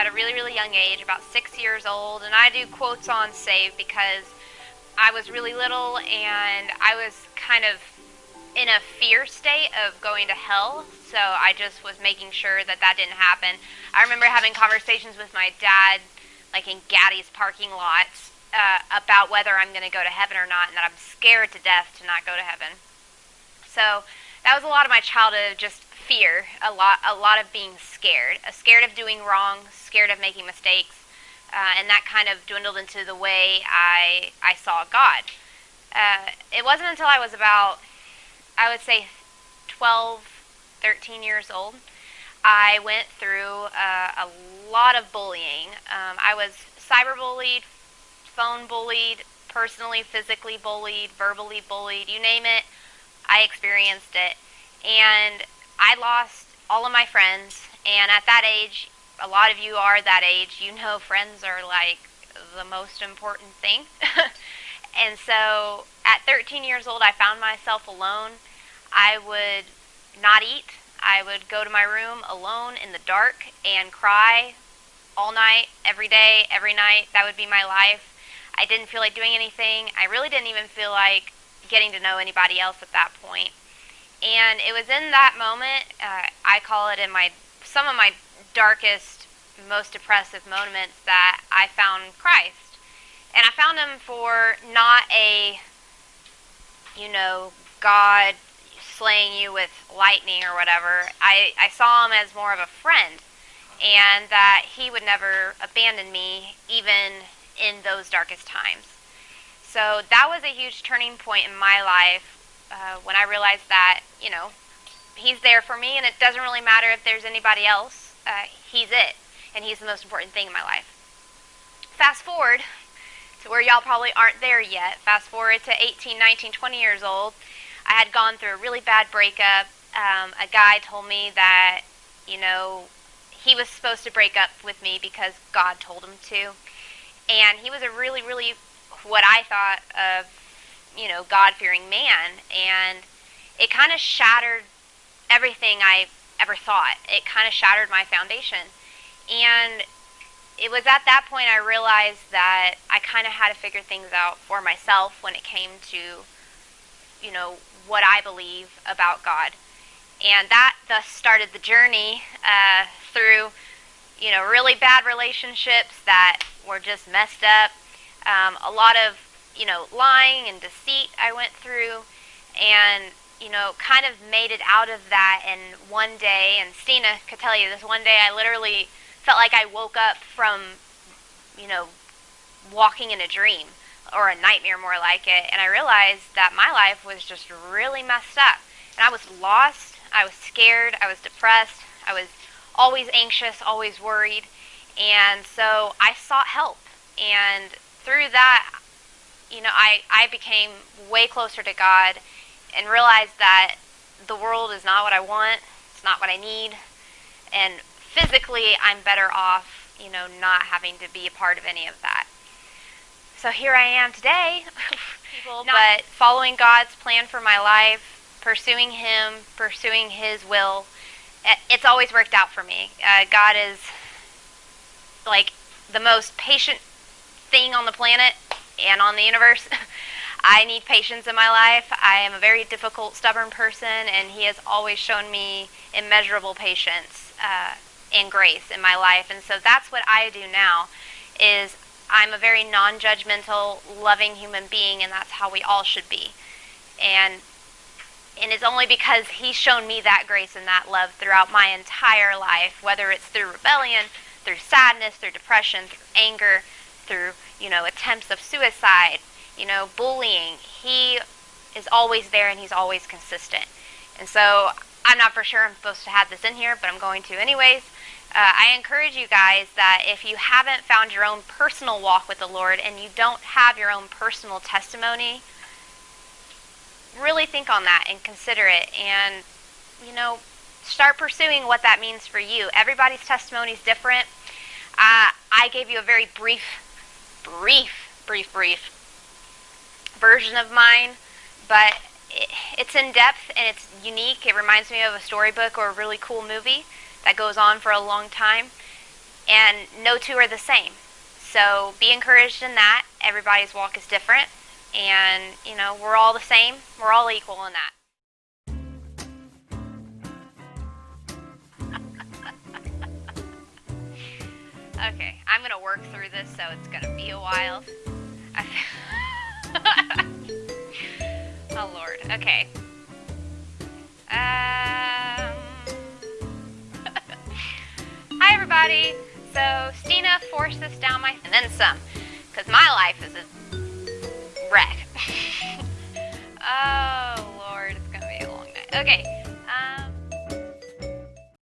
at a really, really young age, about 6 years old, and I do quotes on save because I was really little and I was kind of in a fear state of going to hell, so I just was making sure that that didn't happen. I remember having conversations with my dad, like in Gaddy's parking lots, about whether I'm going to go to heaven or not, and that I'm scared to death to not go to heaven. So that was a lot of my childhood, just fear, a lot of being scared, scared of doing wrong, scared of making mistakes, and that kind of dwindled into the way I saw God. It wasn't until I was about, I would say, 12, 13 years old, I went through a lot of bullying. I was cyberbullied, phone bullied, personally, physically bullied, verbally bullied, you name it, I experienced it. And I lost all of my friends, and at that age, a lot of you are that age, you know friends are like the most important thing. And so at 13 years old, I found myself alone. I would not eat. I would go to my room alone in the dark and cry all night, every day, every night. That would be my life. I didn't feel like doing anything. I really didn't even feel like getting to know anybody else at that point. And it was in that moment, I call it in some of my darkest, most depressive moments, that I found Christ. And I found him for not a, God slaying you with lightning or whatever. I saw him as more of a friend, and that he would never abandon me, even in those darkest times. So that was a huge turning point in my life, when I realized that, he's there for me, and it doesn't really matter if there's anybody else. He's it, and he's the most important thing in my life. Fast forward to where y'all probably aren't there yet. Fast forward to 18, 19, 20 years old. I had gone through a really bad breakup. A guy told me that, he was supposed to break up with me because God told him to. And he was a really, really, what I thought of, God-fearing man. And it kind of shattered everything I ever thought. It kind of shattered my foundation. And it was at that point I realized that I kind of had to figure things out for myself when it came to, what I believe about God. And that thus started the journey through, really bad relationships that were just messed up. A lot of, lying and deceit I went through, and, kind of made it out of that. And one day, and Stina could tell you this, one day I literally felt like I woke up from, walking in a dream, or a nightmare more like it, and I realized that my life was just really messed up. And I was lost, I was scared, I was depressed, I was always anxious, always worried, and so I sought help. And through that, I became way closer to God, and realized that the world is not what I want, it's not what I need, and physically I'm better off, not having to be a part of any of that. So here I am today, but following God's plan for my life, pursuing him, pursuing his will, it's always worked out for me. God is like the most patient thing on the planet and on the universe. I need patience in my life. I am a very difficult, stubborn person, and he has always shown me immeasurable patience and grace in my life. And so that's what I do now, is I'm a very non-judgmental, loving human being, and that's how we all should be. And it's only because he's shown me that grace and that love throughout my entire life, whether it's through rebellion, through sadness, through depression, through anger, through, attempts of suicide, bullying. He is always there, and he's always consistent. And so I'm not for sure I'm supposed to have this in here, but I'm going to anyways. I encourage you guys that if you haven't found your own personal walk with the Lord, and you don't have your own personal testimony, really think on that and consider it, and, start pursuing what that means for you. Everybody's testimony is different. I gave you a very brief version of mine, but it's in depth and it's unique. It reminds me of a storybook or a really cool movie that goes on for a long time. and no two are the same. So be encouraged in that. Everybody's walk is different, and we're all the same. We're all equal in that. Okay, I'm gonna work through this, so it's gonna be a while. Oh Lord. Okay. Hi everybody. So Stina forced this down my and then some, because my life is a wreck. Oh Lord, it's gonna be a long night. Okay.